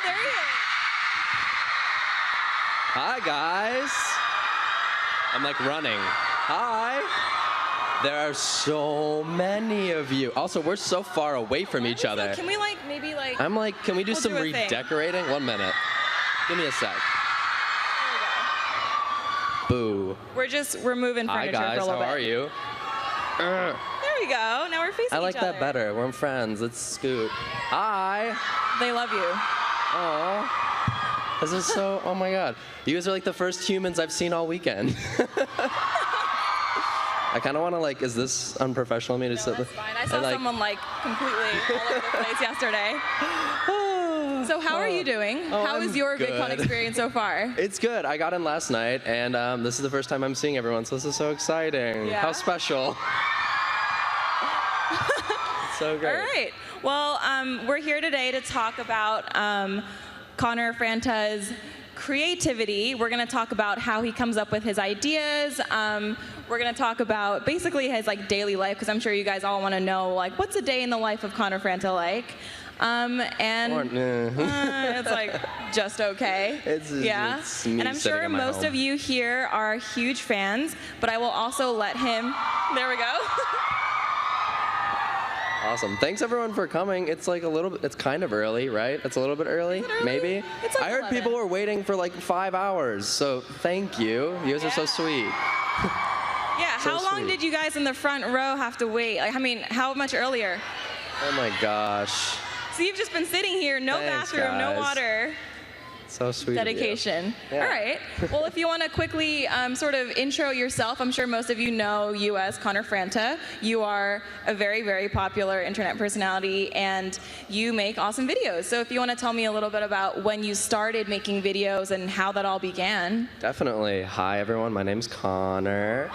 there he is. Hi, guys. I'm like running. Hi. There are so many of you. Also, we're so far away from each other. Can we maybe I'm like, can we do some do a thing. redecorating? 1 minute. Give me a sec. Boo. We're moving furniture Hi, guys. for a little How bit. are you? There we go. Now we're facing each other. I like that better. We're friends. Let's scoot. Hi. They love you. Oh. This is so, oh my God. You guys are like the first humans I've seen all weekend. I kind of want to is this unprofessional of me to sit? That's fine. I saw someone completely all over the place yesterday. So how are you doing? How is your VidCon experience so far? It's good. I got in last night, and this is the first time I'm seeing everyone, so this is so exciting. Yeah? How special. It's so great. All right. Well, we're here today to talk about Connor Franta's creativity. We're going to talk about how he comes up with his ideas. We're going to talk about basically his daily life, because I'm sure you guys all want to know what's a day in the life of Connor Franta like. It's just okay. It's me and I'm sure most of you here are huge fans, but I will also let him. There we go. Awesome. Thanks everyone for coming. It's it's kind of early, right? It's a little bit early, maybe. It's I heard 11. people were waiting for 5 hours, so thank you. You guys are so sweet. Yeah. So how long sweet. did you guys in the front row have to wait? How much earlier? Oh my gosh. So you've just been sitting here, no Thanks, bathroom, guys. no water. So sweet. Dedication. Yeah. All right. Well, if you want to quickly sort of intro yourself, I'm sure most of you know you as Connor Franta. You are a very, very popular internet personality, and you make awesome videos. So if you want to tell me a little bit about when you started making videos and how that all began. Definitely. Hi everyone, my name's Connor.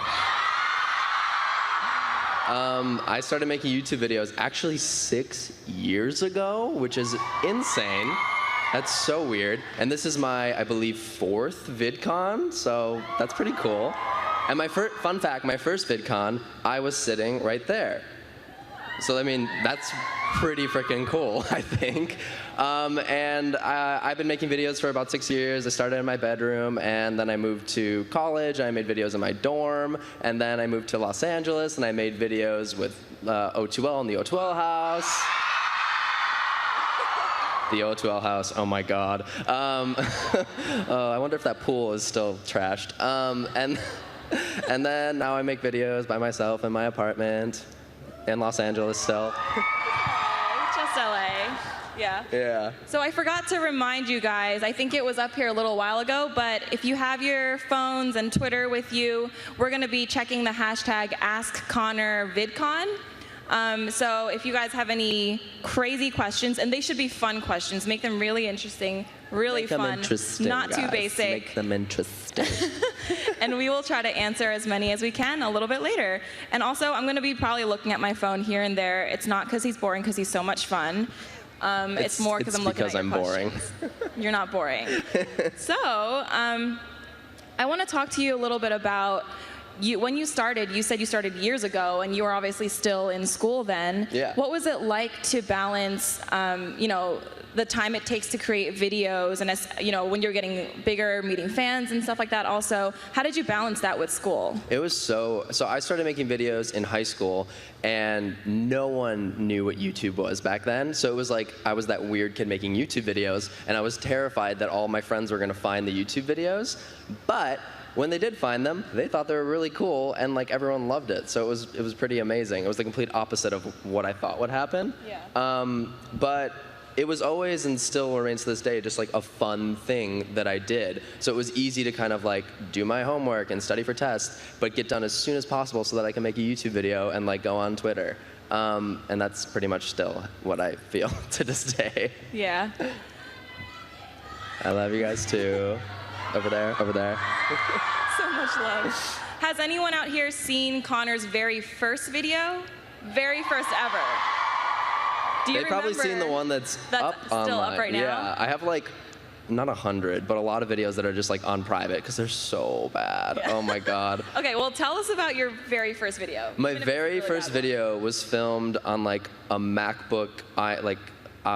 I started making YouTube videos actually 6 years ago, which is insane. That's so weird. And this is my, I believe, 4th VidCon, so that's pretty cool. And fun fact, my first VidCon, I was sitting right there. So, that's pretty freaking cool, I think. I've been making videos for about 6 years. I started in my bedroom, and then I moved to college. I made videos in my dorm, and then I moved to Los Angeles, and I made videos with O2L in the O2L house. The O2L house, oh my God. I wonder if that pool is still trashed. And then now I make videos by myself in my apartment in Los Angeles still. Just LA. Yeah. Yeah. So I forgot to remind you guys, I think it was up here a little while ago, but if you have your phones and Twitter with you, we're going to be checking the hashtag AskConnorVidCon. So if you guys have any crazy questions, and they should be fun questions, make them really interesting, really Make them fun, interesting, not too guys. basic. Make them interesting. And we will try to answer as many as we can a little bit later. And also, I'm going to be probably looking at my phone here and there. It's not because he's boring, because he's so much fun. It's more because I'm looking at your boring. You're not boring. So, I want to talk to you a little bit about when you started. You said you started years ago, and you were obviously still in school then. Yeah. What was it like to balance, the time it takes to create videos, and when you're getting bigger, meeting fans and stuff like that? Also, how did you balance that with school? It was so I started making videos in high school, and no one knew what YouTube was back then. So it was I was that weird kid making YouTube videos, and I was terrified that all my friends were going to find the YouTube videos. But when they did find them, they thought they were really cool, and everyone loved it. So it was pretty amazing. It was the complete opposite of what I thought would happen. Yeah. But it was always, and still remains to this day, just a fun thing that I did. So it was easy to kind of do my homework and study for tests, but get done as soon as possible so that I can make a YouTube video and go on Twitter. And that's pretty much still what I feel to this day. Yeah. I love you guys too. Over there, over there. So much love. Has anyone out here seen Connor's very first video? Very first ever. Do you They've probably seen the one that's up still online. up right now? Yeah, I have not 100, but a lot of videos that are just on private because they're so bad. Yeah. Oh my God. Okay, well tell us about your very first video. My very first video was filmed on a MacBook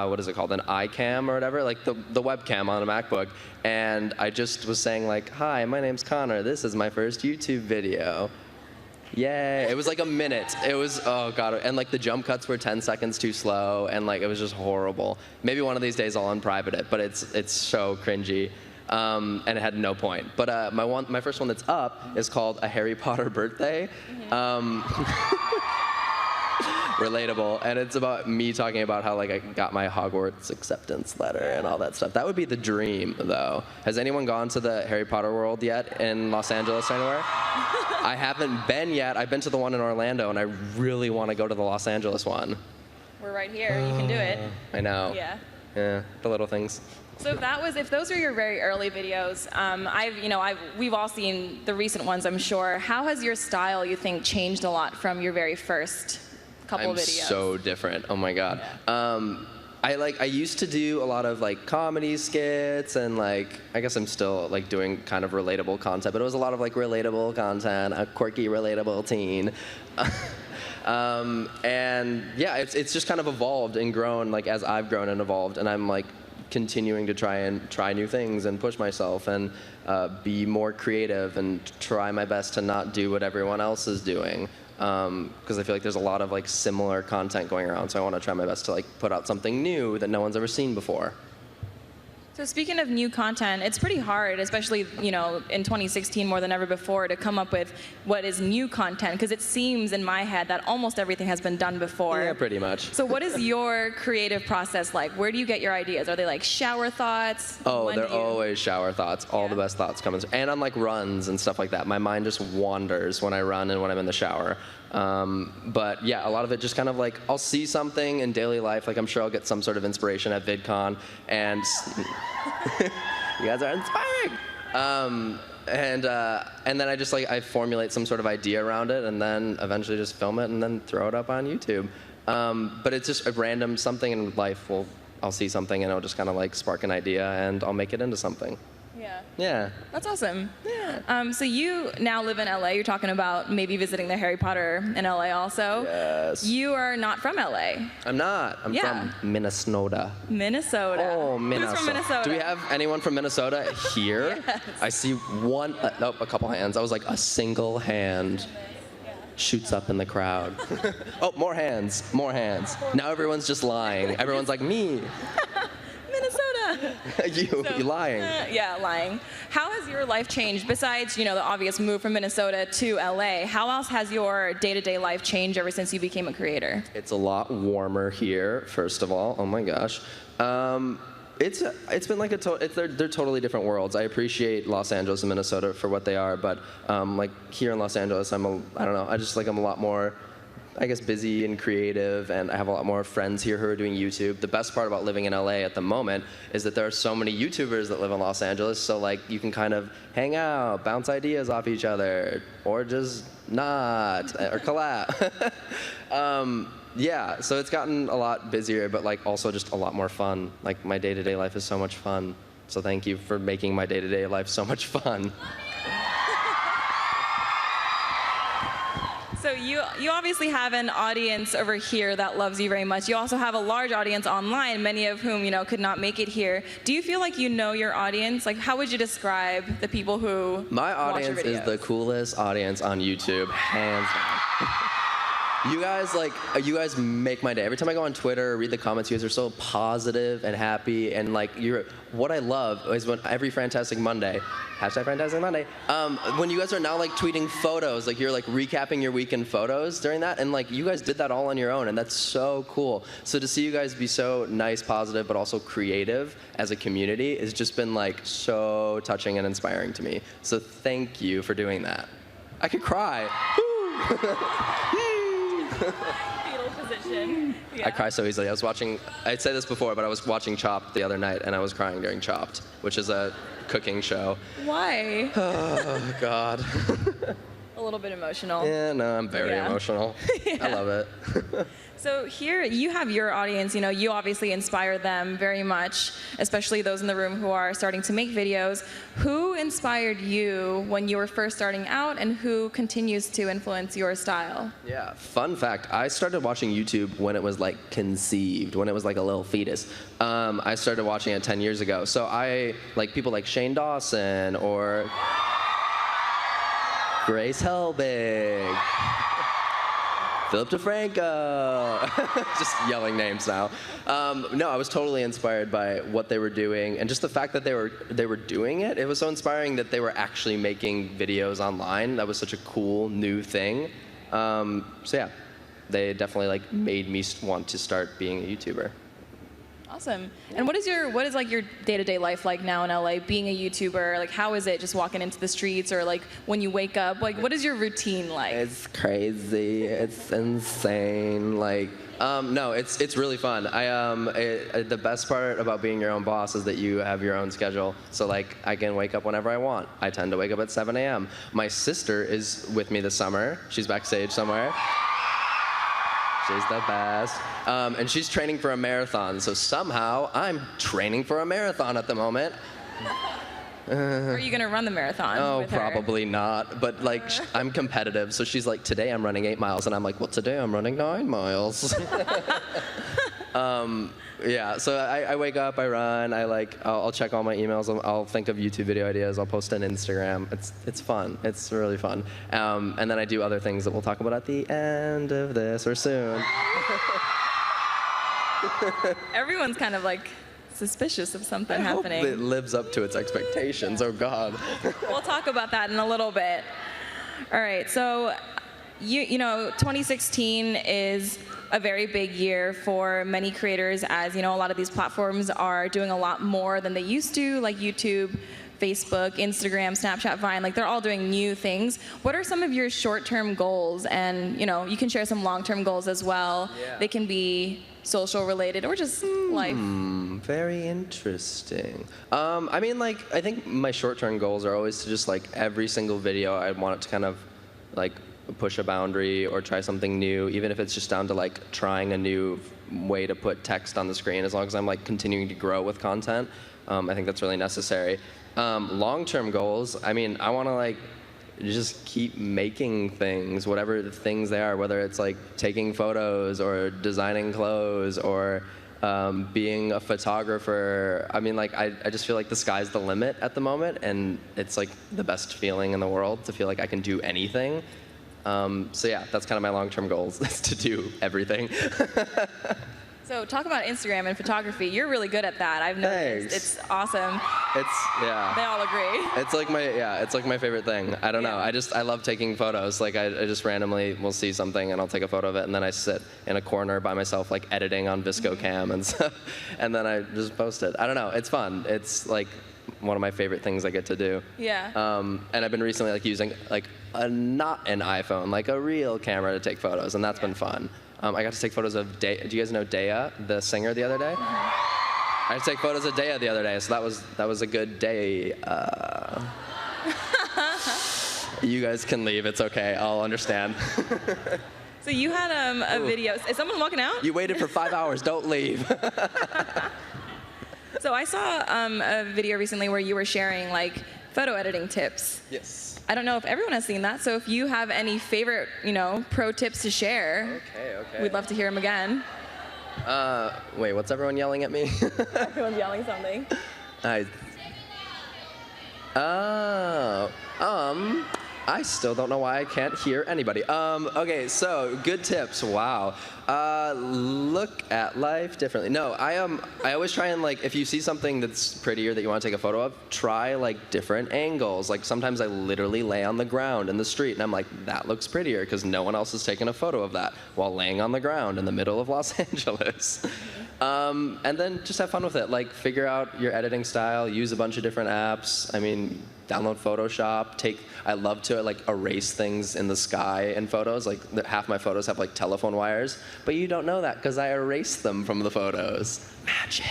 what is it called, an iCam or whatever, like the webcam on a MacBook, and I just was saying like, hi, my name's Connor, this is my first YouTube video. Yay. It was like a minute. It was, oh God, and like the jump cuts were 10 seconds too slow, and like it was just horrible. Maybe one of these days I'll unprivate it, but it's so cringy. And it had no point. But my first one that's up is called A Harry Potter Birthday. Relatable, and it's about me talking about how like I got my Hogwarts acceptance letter and all that stuff. That would be the dream, though. Has anyone gone to the Harry Potter world yet in Los Angeles or anywhere? I haven't been yet. I've been to the one in Orlando, and I really want to go to the Los Angeles one. We're right here. You can do it. I know. Yeah. Yeah, the little things. So if those are your very early videos, we've all seen the recent ones, I'm sure. How has your style, you think, changed a lot from your very first couple videos? I'm so different. Oh my God. Yeah. I used to do a lot of like comedy skits, and like I guess I'm still like doing kind of relatable content, but it was a lot of like relatable content, a quirky relatable teen. And yeah, it's just kind of evolved and grown like as I've grown and evolved, and I'm like continuing to try new things and push myself and be more creative and try my best to not do what everyone else is doing. Because I feel like there's a lot of like similar content going around, so I want to try my best to like put out something new that no one's ever seen before. So speaking of new content, it's pretty hard, especially in 2016 more than ever before, to come up with what is new content, because it seems in my head that almost everything has been done before. Yeah, pretty much. So what is your creative process like? Where do you get your ideas? Are they like shower thoughts? Oh, they're always shower thoughts. All the best thoughts come in. And on like runs and stuff like that, my mind just wanders when I run and when I'm in the shower. But yeah, a lot of it just kind of like, I'll see something in daily life, like I'm sure I'll get some sort of inspiration at VidCon, and you guys are inspiring. And then I formulate some sort of idea around it, and then eventually just film it and then throw it up on YouTube. But it's just a random something in life. I'll see something and it'll just kind of like spark an idea, and I'll make it into something. Yeah. Yeah. That's awesome. Yeah. So you now live in LA. You're talking about maybe visiting the Harry Potter in LA also. Yes. You are not from LA. I'm not. I'm from Minnesota. Minnesota. Oh, Minnesota. Who's from Minnesota? Do we have anyone from Minnesota here? Yes. I see one, nope, a couple hands. I was like, a single hand shoots up in the crowd. Oh, more hands, more hands. Now everyone's just lying. Everyone's like, me. Minnesota. You lying. Yeah, lying. How has your life changed besides, the obvious move from Minnesota to LA? How else has your day-to-day life changed ever since you became a creator? It's a lot warmer here, first of all. Oh my gosh. It's been like they're totally different worlds. I appreciate Los Angeles and Minnesota for what they are, but like here in Los Angeles, I don't know. I'm a lot more, I guess, busy and creative, and I have a lot more friends here who are doing YouTube. The best part about living in LA at the moment is that there are so many YouTubers that live in Los Angeles, so like you can kind of hang out, bounce ideas off each other, or just not, or collab. Yeah, so it's gotten a lot busier, but like also just a lot more fun. Like my day-to-day life is so much fun. So thank you for making my day-to-day life so much fun. So you obviously have an audience over here that loves you very much. You also have a large audience online, many of whom, could not make it here. Do you feel like you know your audience? Like, how would you describe the people who My watch your audience is the coolest audience on YouTube, hands down. You guys make my day. Every time I go on Twitter or read the comments, you guys are so positive and happy, and like what I love is when every Fantastic Monday, #FantasticMonday, when you guys are now like tweeting photos, like you're like recapping your weekend photos during that, and like you guys did that all on your own, and that's so cool. So to see you guys be so nice, positive, but also creative as a community has just been like so touching and inspiring to me. So thank you for doing that. I could cry. fetal position. Yeah. I cry so easily. I'd said this before, but I was watching Chopped the other night, and I was crying during Chopped, which is a cooking show. Why? Oh, God. A A little bit emotional. Yeah, no, I'm very emotional. Yeah. I love it. So here you have your audience, you obviously inspire them very much, especially those in the room who are starting to make videos. Who inspired you when you were first starting out, and who continues to influence your style? Yeah, fun fact, I started watching YouTube when it was like conceived, when it was like a little fetus. I started watching it 10 years ago. So I like people like Shane Dawson or Grace Helbig. Philip DeFranco. Just yelling names now. No, I was totally inspired by what they were doing, and just the fact that they were doing it. It was so inspiring that they were actually making videos online. That was such a cool new thing. So yeah, they definitely like made me want to start being a YouTuber. Awesome. And what is like your day-to-day life like now in LA, being a YouTuber? Like, how is it just walking into the streets, or like when you wake up? Like, what is your routine like? It's crazy. It's insane. Like, no, it's really fun. The best part about being your own boss is that you have your own schedule. So like, I can wake up whenever I want. I tend to wake up at 7 a.m. My sister is with me this summer. She's backstage somewhere. She's the best. And she's training for a marathon, so somehow I'm training for a marathon at the moment. Are you going to run the marathon with her? Probably not. But like, I'm competitive, so she's like, today I'm running 8 miles, and I'm like, well, today I'm running 9 miles. Yeah, so I wake up, I run, I'll check all my emails, I'll think of YouTube video ideas, I'll post on Instagram. It's fun. It's really fun. And then I do other things that we'll talk about at the end of this or soon. Everyone's kind of like suspicious of something happening. I hope it lives up to its expectations. Oh God. We'll talk about that in a little bit. All right, so you know, 2016 is a very big year for many creators, as a lot of these platforms are doing a lot more than they used to, like YouTube, Facebook, Instagram, Snapchat, Vine. Like, they're all doing new things. What are some of your short-term goals? And you can share some long-term goals as well. Yeah. They can be social related or just life. Very interesting. I mean, like, I think my short-term goals are always to just like every single video I want it to kind of like push a boundary or try something new, even if it's just down to like trying a new way to put text on the screen. As long as I'm like continuing to grow with content, I think that's really necessary. Long-term goals, I mean, I want to like just keep making things, whatever the things they are, whether it's like taking photos or designing clothes or being a photographer. I mean, like, I just feel like the sky's the limit at the moment, and it's like the best feeling in the world to feel like I can do anything. So yeah, that's kind of my long-term goals, is to do everything. So talk about Instagram and photography. You're really good at that. I've noticed. Thanks. It's awesome. Yeah. They all agree. It's like my favorite thing. I don't know. I love taking photos. Like, I just randomly will see something and I'll take a photo of it, and then I sit in a corner by myself, like editing on ViscoCam and stuff, and then I just post it. I don't know. It's fun. It's like one of my favorite things I get to do. Yeah. And I've been recently like using like not an iPhone, like a real camera to take photos, and that's been fun. I got to take photos of Do you guys know Dea, the singer, the other day? I got to take photos of Dea the other day, so that was a good day. You guys can leave. It's okay. I'll understand. So you had a video. Is someone walking out? You waited for 5 hours. Don't leave. So I saw a video recently where you were sharing like photo editing tips. Yes. I don't know if everyone has seen that, so if you have any favorite, pro tips to share, Okay. we'd love to hear them again. Wait, what's everyone yelling at me? Everyone's yelling something. I still don't know why I can't hear anybody. Okay, so good tips. Wow. Look at life differently. No, I always try and like, if you see something that's prettier that you want to take a photo of, try like different angles. Like, sometimes I literally lay on the ground in the street and I'm like, that looks prettier because no one else has taken a photo of that while laying on the ground in the middle of Los Angeles. And then just have fun with it. Like, figure out your editing style, use a bunch of different apps. I mean, download Photoshop. I love to like erase things in the sky in photos. Like, half my photos have like telephone wires, but you don't know that because I erased them from the photos. Magic.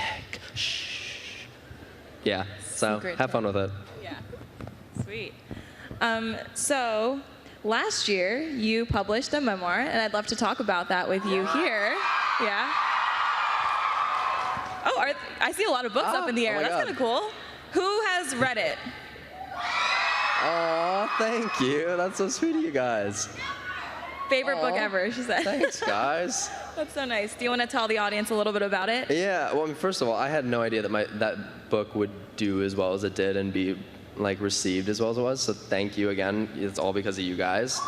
Shh. Yeah. So have fun with it. Yeah. Sweet. So last year you published a memoir, and I'd love to talk about that with you here. Yeah. Oh, I see a lot of books up in the air. Oh my That's God. kind of cool. Who has read it? Oh, thank you. That's so sweet of you guys. Favorite book Aw. ever, she said. Thanks, guys. That's so nice. Do you want to tell the audience a little bit about it? Yeah, well, I mean, first of all, I had no idea that that book would do as well as it did and be like received as well as it was. So thank you again. It's all because of you guys.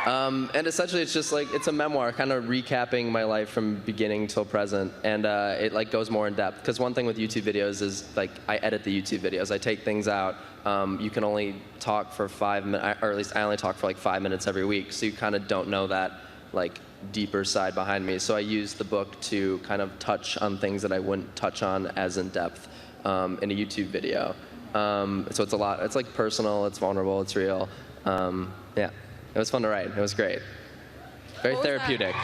And essentially, it's just like it's a memoir, kind of recapping my life from beginning till present, and it like goes more in depth. Because one thing with YouTube videos is like I edit the YouTube videos. I take things out. You can only talk for 5 minutes, or at least I only talk for like 5 minutes every week. So you kind of don't know that like deeper side behind me. So I use the book to kind of touch on things that I wouldn't touch on as in depth in a YouTube video. So it's a lot. It's like personal. It's vulnerable. It's real. Yeah. It was fun to write. It was great. Very therapeutic.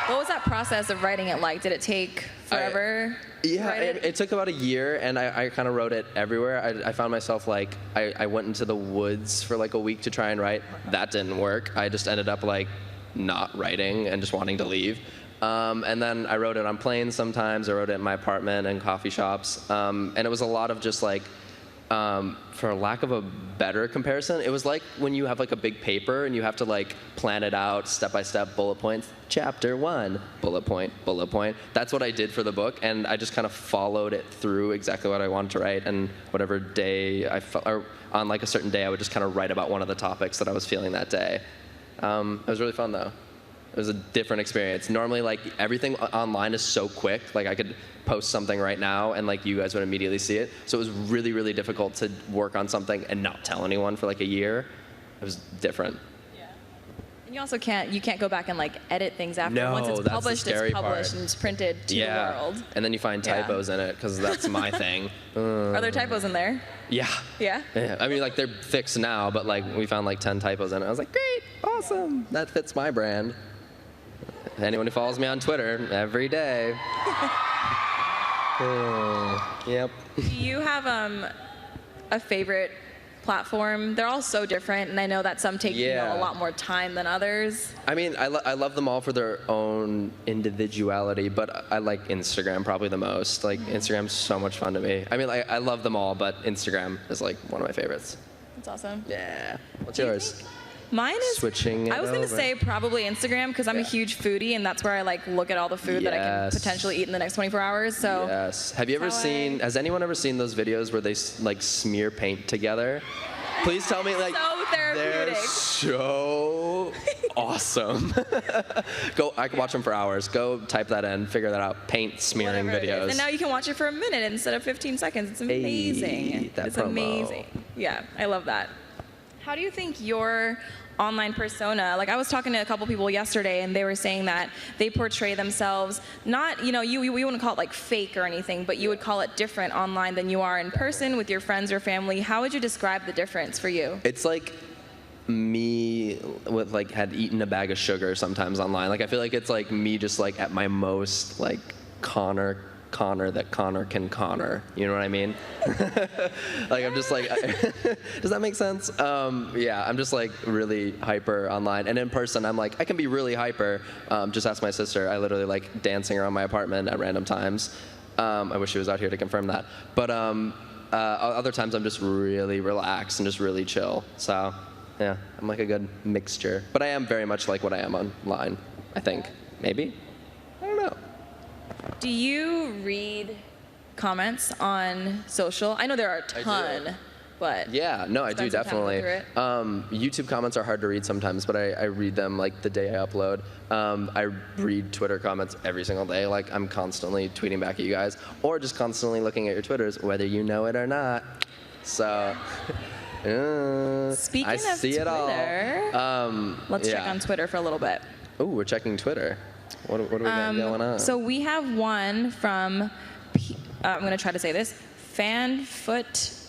What was that process of writing it like? Did it take forever? Yeah, it took about a year, and I kind of wrote it everywhere. I found myself like, I went into the woods for like a week to try and write. That didn't work. I just ended up like not writing and just wanting to leave. And then I wrote it on planes sometimes. I wrote it in my apartment and coffee shops. And it was a lot of just like, for lack of a better comparison, it was like when you have like a big paper and you have to like plan it out step by step, bullet points. Chapter 1, bullet point, bullet point. That's what I did for the book, and I just kind of followed it through exactly what I wanted to write. And whatever day I felt, or on like a certain day, I would just kind of write about one of the topics that I was feeling that day. It was really fun though. It was a different experience. Normally, like everything online is so quick. Like I could post something right now and like you guys would immediately see it. So it was really, really difficult to work on something and not tell anyone for like a year. It was different. Yeah. And you also can't go back and like edit things after. No, Once it's that's the published, scary it's published part. and it's printed to the world. And then you find typos in it because that's my thing. Are there typos in there? Yeah. Yeah? Yeah. I mean, like they're fixed now, but like we found like 10 typos in it. I was like, great, awesome. That fits my brand. Anyone who follows me on Twitter every day. Yep. Do you have a favorite platform? They're all so different, and I know that some take a lot more time than others. I mean, I love them all for their own individuality, but I like Instagram probably the most. Like, Instagram's so much fun to me. I mean, I love them all, but Instagram is like one of my favorites. That's awesome. Yeah. What's yours? Mine is Switching it I was going to over. say probably Instagram because I'm a huge foodie, and that's where I like look at all the food that I can potentially eat in the next 24 hours. So yes. Have you ever seen? Has anyone ever seen those videos where they like smear paint together? Please tell me, like, so therapeutic. they're so awesome. I can watch them for hours. Go type that in, figure that out. Paint smearing Whatever it is. videos. And now you can watch it for a minute instead of 15 seconds. It's amazing. that it's promo. amazing. Yeah, I love that. How do you think your online persona, like I was talking to a couple people yesterday and they were saying that they portray themselves not, you wouldn't call it like fake or anything, but you would call it different online than you are in person with your friends or family. How would you describe the difference for you? It's like me with like had eaten a bag of sugar sometimes online. Like I feel like it's like me just like at my most like Connor that Connor can Connor. You know what I mean? Like I'm just like, does that make sense? Yeah, I'm just like really hyper online, and in person I'm like I can be really hyper. Just ask my sister. I literally like dancing around my apartment at random times. I wish she was out here to confirm that. But other times I'm just really relaxed and just really chill. So yeah, I'm like a good mixture. But I am very much like what I am online, I think. Maybe? I don't know. Do you read comments on social? I know there are a ton, but yeah, no, I do spend some time definitely. going through it. YouTube comments are hard to read sometimes, but I read them like the day I upload. I read Twitter comments every single day. Like I'm constantly tweeting back at you guys, or just constantly looking at your Twitters, whether you know it or not. So. Speaking I of see Twitter, it all. let's check on Twitter for a little bit. Oh, we're checking Twitter. What do we got going on? So we have one from, I'm going to try to say this, Fanfoot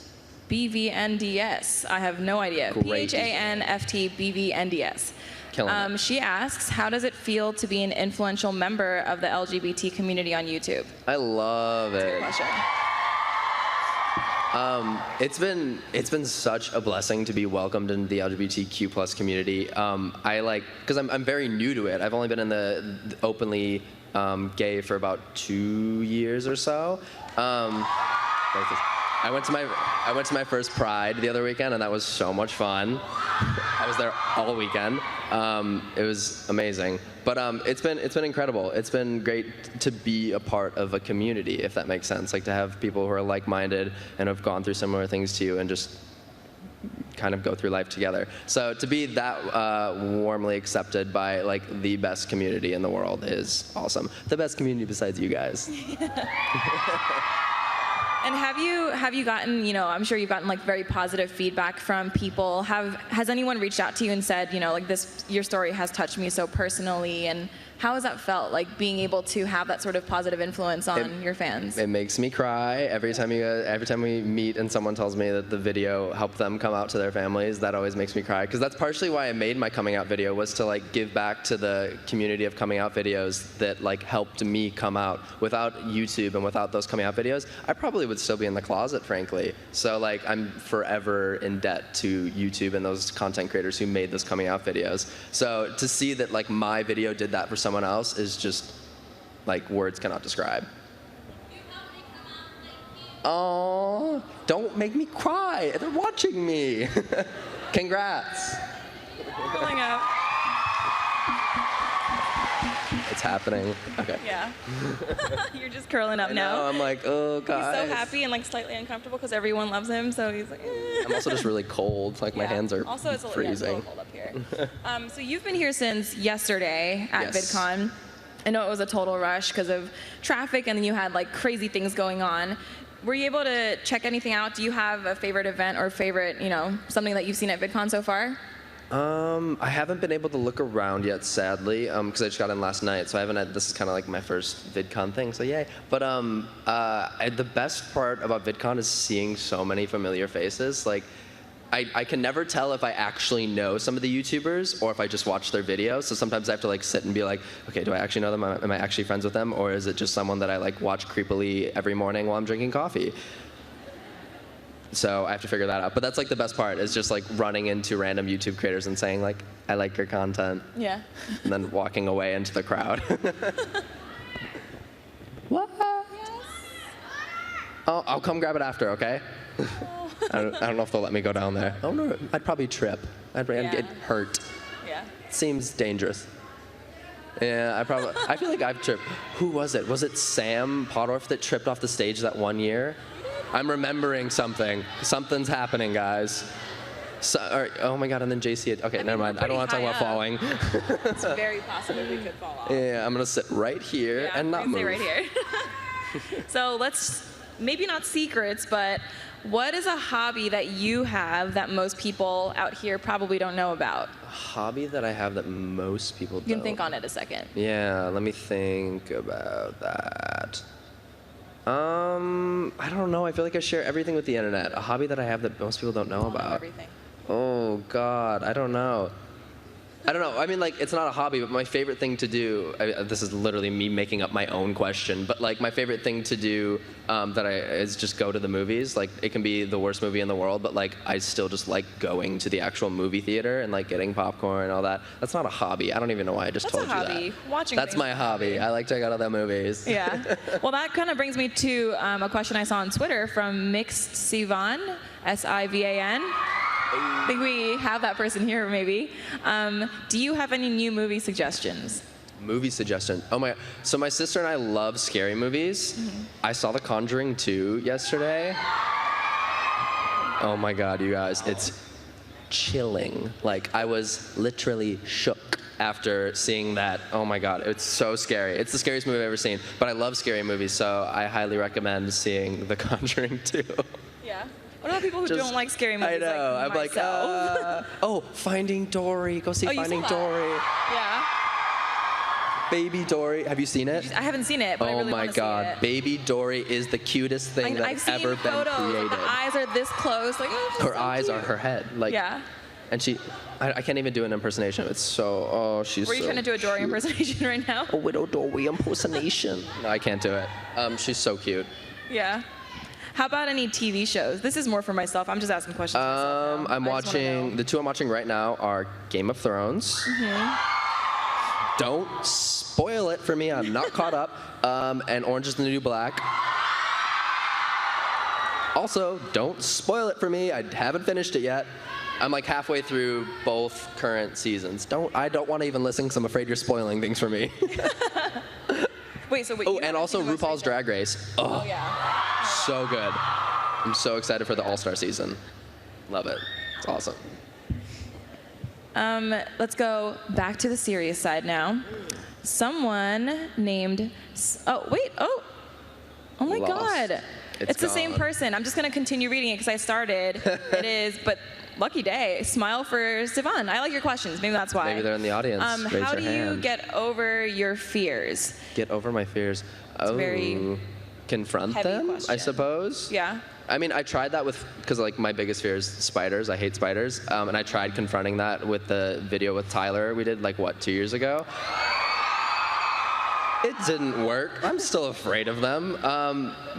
BVNDS. I have no idea. Great. PHANFT BVNDS. Killing it. She asks, how does it feel to be an influential member of the LGBT community on YouTube? I love it. Question. It's been such a blessing to be welcomed into the LGBTQ plus community. Because I'm very new to it. I've only been in the openly gay for about 2 years or so. I went to my first Pride the other weekend, and that was so much fun. I was there all weekend. It was amazing. But it's been incredible. It's been great to be a part of a community, if that makes sense. Like to have people who are like-minded and have gone through similar things to you, and just kind of go through life together. So to be that warmly accepted by like the best community in the world is awesome. The best community besides you guys. And have you gotten, I'm sure you've gotten like very positive feedback from people. Has anyone reached out to you and said, like your story has touched me so personally, and how has that felt, like being able to have that sort of positive influence on your fans? It makes me cry every time we meet and someone tells me that the video helped them come out to their families. That always makes me cry, because that's partially why I made my coming out video, was to like give back to the community of coming out videos that like helped me come out. Without YouTube and without those coming out videos, I probably would still be in the closet, frankly. So like I'm forever in debt to YouTube and those content creators who made those coming out videos. So to see that like my video did that for someone else is just like words cannot describe. Oh, don't make me cry. They're watching me. Congrats. Pulling up. It's happening. Okay. Yeah. You're just curling up I now. know, I'm like, oh, guys. He's so happy and like slightly uncomfortable because everyone loves him, so he's like, eh. I'm also just really cold. Like my hands are also, it's freezing. A little cold up here. So you've been here since yesterday at Yes. VidCon. I know it was a total rush because of traffic, and then you had like crazy things going on. Were you able to check anything out? Do you have a favorite event or favorite, something that you've seen at VidCon so far? I haven't been able to look around yet, sadly, because I just got in last night, so I haven't had, this is kind of like my first VidCon thing, so yay. But the best part about VidCon is seeing so many familiar faces. Like, I can never tell if I actually know some of the YouTubers or if I just watch their videos. So sometimes I have to like sit and be like, okay, do I actually know them? Am I actually friends with them? Or is it just someone that I like watch creepily every morning while I'm drinking coffee? So I have to figure that out. But that's like the best part, is just like running into random YouTube creators and saying like, I like your content. Yeah. And then walking away into the crowd. What? Yes. Oh, I'll come grab it after, okay? I don't know if they'll let me go down there. Oh no, I'd probably trip. I'd get hurt. Yeah. Seems dangerous. Yeah, I feel like I've tripped. Who was it? Was it Sam Pottorff that tripped off the stage that one year? I'm remembering something. Something's happening, guys. Oh my God, and then JC. Okay, never mind. I don't want to talk about falling. It's very possible we could fall off. Yeah, I'm gonna sit right here and not move. Stay right here. So let's, maybe not secrets, but what is a hobby that you have that most people out here probably don't know about? A hobby that I have that most people don't. You can think on it a second. Yeah, let me think about that. I don't know. I feel like I share everything with the internet. A hobby that I have that most people don't know about. Everything. Oh God, I don't know. I mean, like, it's not a hobby, but my favorite thing to do, this is literally me making up my own question, but like my favorite thing to do is just go to the movies. Like, it can be the worst movie in the world, but like I still just like going to the actual movie theater and like getting popcorn and all that. That's not a hobby. I don't even know why I just told you that. That's a hobby. Watching That's my hobby. I like to go to the movies. Yeah. Well, that kind of brings me to a question I saw on Twitter from Mixed Sivan, S-I-V-A-N. I think we have that person here, maybe. Do you have any new movie suggestions? Movie suggestion. Oh my! So my sister and I love scary movies. Mm-hmm. I saw The Conjuring 2 yesterday. Oh my God, you guys! It's chilling. Like, I was literally shook after seeing that. Oh my God, it's so scary. It's the scariest movie I've ever seen. But I love scary movies, so I highly recommend seeing The Conjuring 2. Yeah. What about people who don't like scary movies? I know. Like I'm myself? Oh, Finding Dory. Go see Finding Dory. Yeah. Baby Dory. Have you seen it? I haven't seen it, but I really want to see it. Oh my God. Baby Dory is the cutest thing that's ever been created. The eyes are this close. Like, her eyes are her head. Like, yeah. And I can't even do an impersonation. It's so, she's so Were you trying to do a Dory impersonation right now? A Widow Dory impersonation. No, I can't do it. She's so cute. Yeah. How about any TV shows? This is more for myself. I'm just asking questions. Myself now. I'm watching, the two I'm watching right now are Game of Thrones. Don't spoil it for me, I'm not caught up. And Orange is the New Black. Also, don't spoil it for me, I haven't finished it yet. I'm like halfway through both current seasons. I don't want to even listen because I'm afraid you're spoiling things for me. Wait, oh, and also RuPaul's Drag Race. Oh, yeah. So good. I'm so excited for the All-Star season. Love it. It's awesome. Let's go back to the serious side now. Someone named, oh my Lost. God. It's the same person. I'm just going to continue reading it because I started. It is, but lucky day. Smile for Sivan. I like your questions. Maybe that's why. Maybe they're in the audience. Raise how your do hand. you get over your fears? Get over my fears? It's very confront heavy them, question. I suppose. Yeah. I mean, I tried that because like my biggest fear is spiders. I hate spiders, and I tried confronting that with the video with Tyler we did 2 years ago. It didn't work. I'm still afraid of them,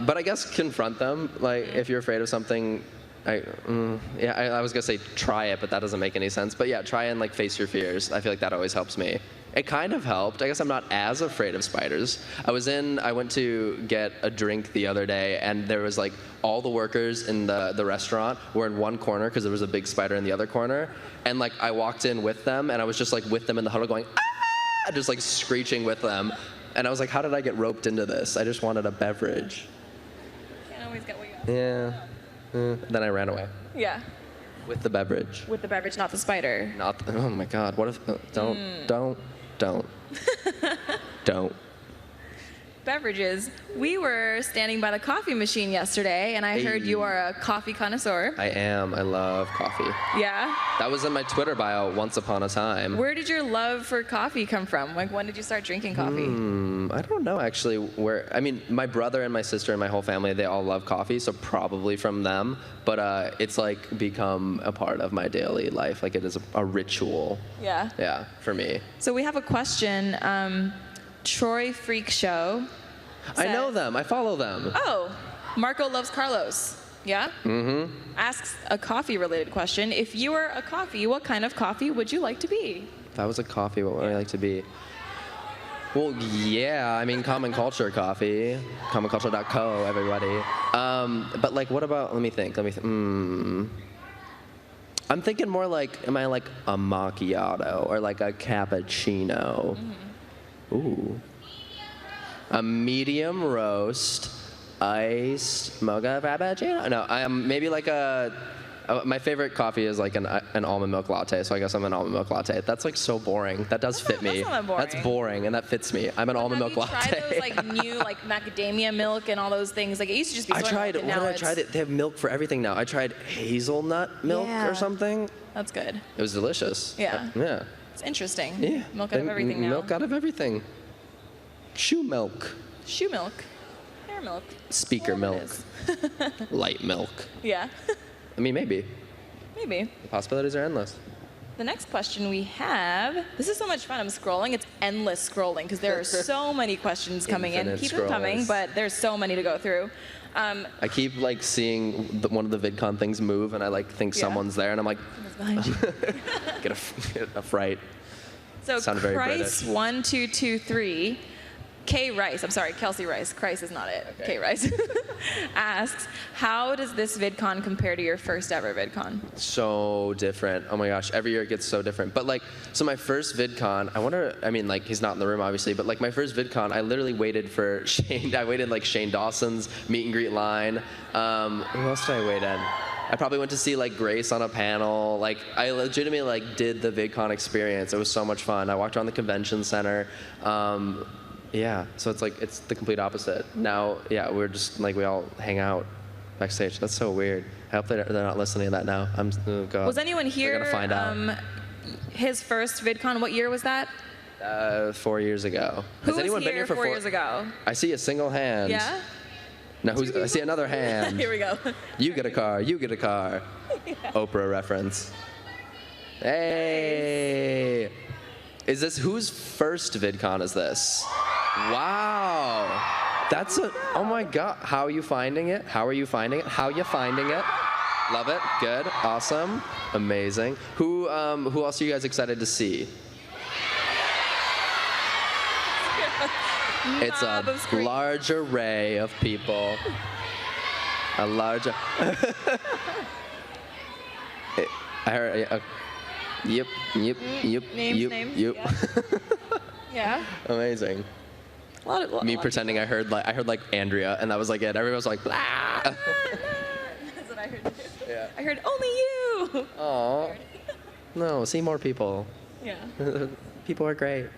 but I guess confront them. Like if you're afraid of something, I was gonna say try it, but that doesn't make any sense. But yeah, try and face your fears. I feel like that always helps me. It kind of helped. I guess I'm not as afraid of spiders. I went to get a drink the other day, and there was all the workers in the restaurant were in one corner because there was a big spider in the other corner. And I walked in with them, and I was just with them in the huddle going, ah! Just screeching with them. And I was like, how did I get roped into this? I just wanted a beverage. Can't always get what you want. Yeah. Then I ran away. Yeah. With the beverage. With the beverage, not the spider. Oh my God. What if, don't. Don't. Beverages. We were standing by the coffee machine yesterday, and I heard you are a coffee connoisseur. I am. I love coffee. Yeah? That was in my Twitter bio once upon a time. Where did your love for coffee come from? When did you start drinking coffee? I don't know, actually. My brother and my sister and my whole family, they all love coffee, so probably from them. But it's become a part of my daily life. It is a ritual. Yeah. Yeah, for me. So we have a question. Troy Freak Show says, I know them. I follow them. Oh, Marco loves Carlos. Yeah? Mm-hmm. Asks a coffee-related question. If you were a coffee, what kind of coffee would you like to be? If I was a coffee, what would I like to be? Well, yeah, Common Culture coffee. CommonCulture.co, everybody. But what about, let me think. I'm thinking more am I a macchiato or a cappuccino? Mm-hmm. Ooh. A medium roast, iced mocha frappuccino. No, I'm maybe my favorite coffee is an almond milk latte, so I guess I'm an almond milk latte. That's so boring. That does fit me. That's not boring. That's boring, and that fits me. I'm an almond milk latte. Have you tried those new macadamia milk and all those things? It used to just be soy milk, and now I tried it? They have milk for everything now. I tried hazelnut milk or something. That's good. It was delicious. Yeah. Yeah. It's interesting. Yeah. Milk out of everything now. Milk out of everything. Shoe milk. Shoe milk. Hair milk. Speaker milk. Light milk. Yeah. Maybe. Maybe. The possibilities are endless. The next question we have, this is so much fun. I'm scrolling. It's endless scrolling because there are so many questions coming in. Keep them coming, but there's so many to go through. I keep one of the VidCon things move, and I think someone's there, and I'm like, get a fright. So Sounded very British. Christ1223, K Rice, I'm sorry, Kelsey Rice, Christ is not it, okay. K Rice, asks, how does this VidCon compare to your first ever VidCon? So different. Oh my gosh, every year it gets so different. But so my first VidCon, I wonder, he's not in the room obviously, but my first VidCon, I literally waited for Shane, I waited Shane Dawson's meet and greet line. Who else did I wait in? I probably went to see Grace on a panel. I legitimately did the VidCon experience. It was so much fun. I walked around the convention center. Yeah, so it's the complete opposite. Now, yeah, we're just we all hang out backstage. That's so weird. I hope they're not listening to that now. Oh God. Was anyone here? They're gonna find out. His first VidCon, what year was that? 4 years ago. Who Has anyone was here been here for 4 years ago? I see a single hand. Yeah? Now I see another hand. Here we go. You get a car. You get a car. Yeah. Oprah reference. Hey. Nice. Whose first VidCon is this? Wow. That's a, oh my God. How are you finding it? How are you finding it? How you finding it? Love it. Good. Awesome. Amazing. Who else are you guys excited to see? It's a large array of people. A large. I heard. Yep. Names. Yeah. Yeah. Amazing. Me pretending I heard like Andrea, and that was like it. Everyone was like, blah. That's what I heard too. Yeah. I heard only you. Aw. No, see more people. Yeah. People are great.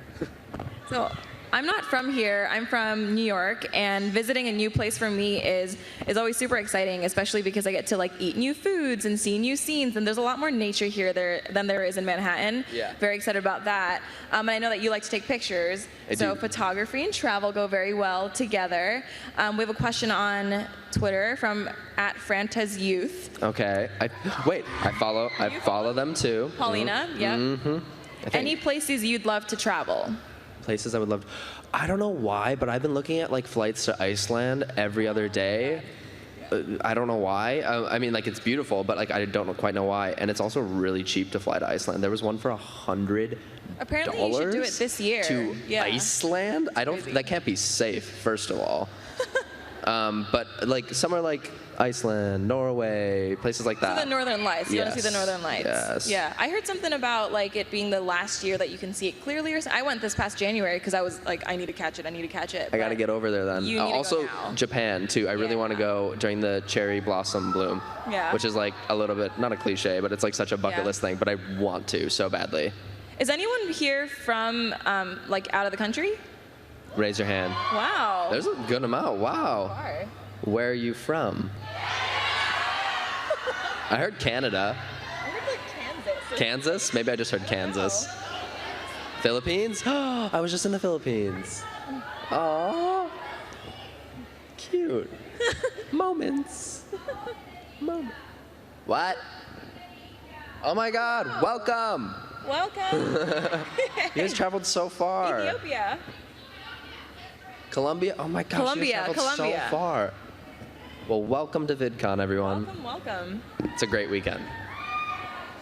So I'm not from here. I'm from New York, and visiting a new place for me is always super exciting, especially because I get to like eat new foods and see new scenes. And there's a lot more nature here than there is in Manhattan. Yeah. Very excited about that. And I know that you like to take pictures. I so do. photography and travel go very well together. We have a question on Twitter from @Franta's Youth. Okay. I follow them too. Paulina. Yep. Mm-hmm. Any places you'd love to travel? Places I would love. I don't know why, but I've been looking at like flights to Iceland every other day. I don't know why. I mean, like it's beautiful, but like I don't quite know why. And it's also really cheap to fly to Iceland. There was one for $100. Apparently, you should do it this year. To Iceland? That can't be safe. First of all. But like somewhere like Iceland, Norway, places like that. So the Northern Lights. You want to see the Northern Lights? Yes. Yeah. I heard something about like it being the last year that you can see it clearly. Or I went this past January because I was like, I need to catch it. I got to get over there then. You need to Also, go now. Japan too. I really want to go during the cherry blossom bloom. Yeah. Which is like a little bit, not a cliche, but it's like such a bucket list thing. But I want to so badly. Is anyone here from like out of the country? Raise your hand. Wow. There's a good amount. Wow. Far. Where are you from? I heard Canada. I heard like Kansas. Kansas? Maybe I just heard Kansas. Philippines? I was just in the Philippines. Aww. Cute. Moments. What? Oh my God, welcome. Welcome. You guys traveled so far. Ethiopia. Colombia? Oh my gosh, you guys traveled so far. Well, welcome to VidCon, everyone. Welcome. It's a great weekend.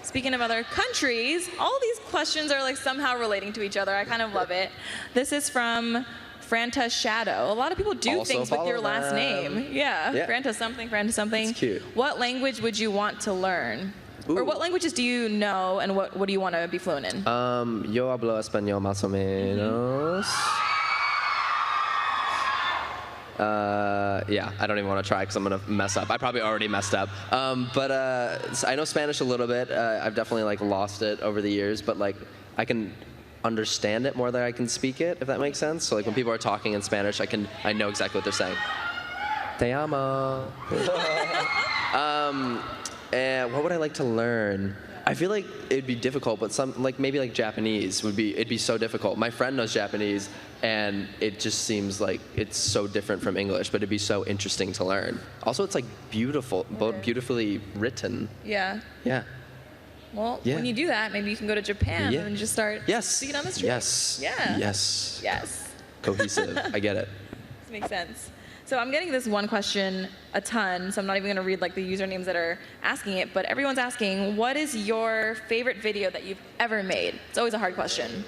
Speaking of other countries, all these questions are like somehow relating to each other. I kind of love it. This is from Franta Shadow. A lot of people do Also things with your follow last them. name. Yeah. Franta something, Franta something. It's cute. What language would you want to learn? Ooh. Or what languages do you know, and what do you want to be fluent in? Yo hablo español más o menos. Yeah, I don't even want to try because I'm gonna mess up. I probably already messed up. But I know Spanish a little bit. I've definitely like lost it over the years, but like I can understand it more than I can speak it, if that makes sense. So like when people are talking in Spanish, I know exactly what they're saying. Te amo. And what would I like to learn? I feel like it'd be difficult, but maybe like Japanese it'd be so difficult. My friend knows Japanese, and it just seems like it's so different from English, but it'd be so interesting to learn. Also, it's like beautiful, beautifully written. Yeah. Yeah. Well, when you do that, maybe you can go to Japan and just start speaking on the street. Yes. Yeah. Yes. Cohesive. I get it. This makes sense. So I'm getting this one question a ton, so I'm not even going to read like the usernames that are asking it, but everyone's asking, what is your favorite video that you've ever made? It's always a hard question.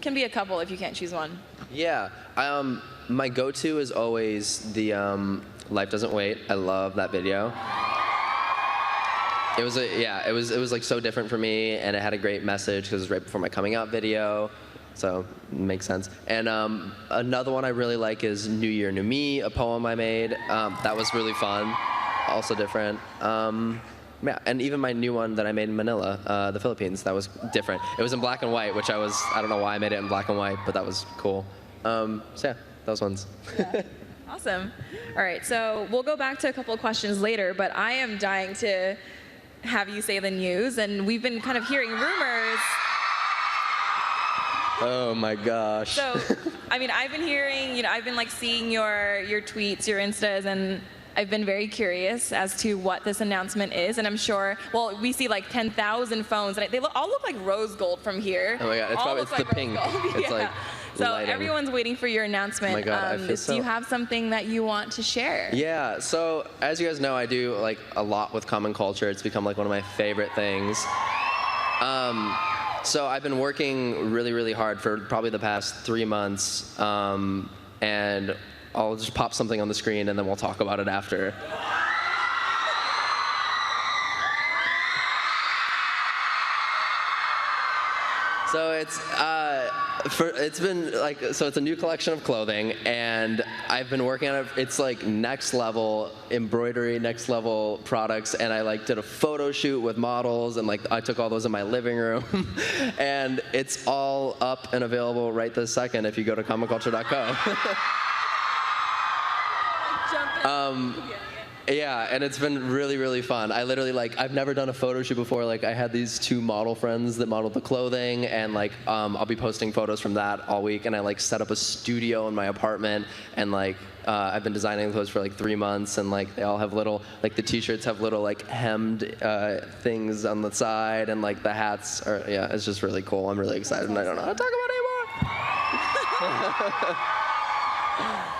Can be a couple if you can't choose one. Yeah. My go-to is always the Life Doesn't Wait. I love that video. It was like so different for me, and it had a great message because it was right before my coming out video. So it makes sense. And another one I really like is New Year, New Me, a poem I made. That was really fun, also different. Yeah, and even my new one that I made in Manila, the Philippines, that was different. It was in black and white, which I don't know why I made it in black and white, but that was cool. So yeah, those ones. Yeah. Awesome. All right, so we'll go back to a couple of questions later, but I am dying to have you say the news, and we've been kind of hearing rumors. Oh my gosh. So, I mean, I've been hearing, I've been like seeing your tweets, your Instas, and I've been very curious as to what this announcement is, and I'm sure, well, we see like 10,000 phones, and they all look like rose gold from here. Oh my God, it's the pink. It's like So lighting. everyone's waiting for your announcement. Oh my God, I feel Do you so- have something that you want to share? Yeah, so as you guys know, I do like a lot with common culture. It's become like one of my favorite things. So I've been working really, really hard for probably the past 3 months, and I'll just pop something on the screen and then we'll talk about it after. So it's been like, so it's a new collection of clothing, and I've been working on it. It's like next level embroidery, next level products, and I like did a photo shoot with models, and like I took all those in my living room, and it's all up and available right this second if you go to commonculture.co. Yeah, and it's been really, really fun. I literally, like, I've never done a photo shoot before. Like, I had these 2 model friends that modeled the clothing, and like, I'll be posting photos from that all week. And I like set up a studio in my apartment, and like, I've been designing clothes for like 3 months, and like, they all have little, like, the t-shirts have little like hemmed things on the side, and like the hats are, yeah, it's just really cool. I'm really excited, and I don't know how to talk about it anymore.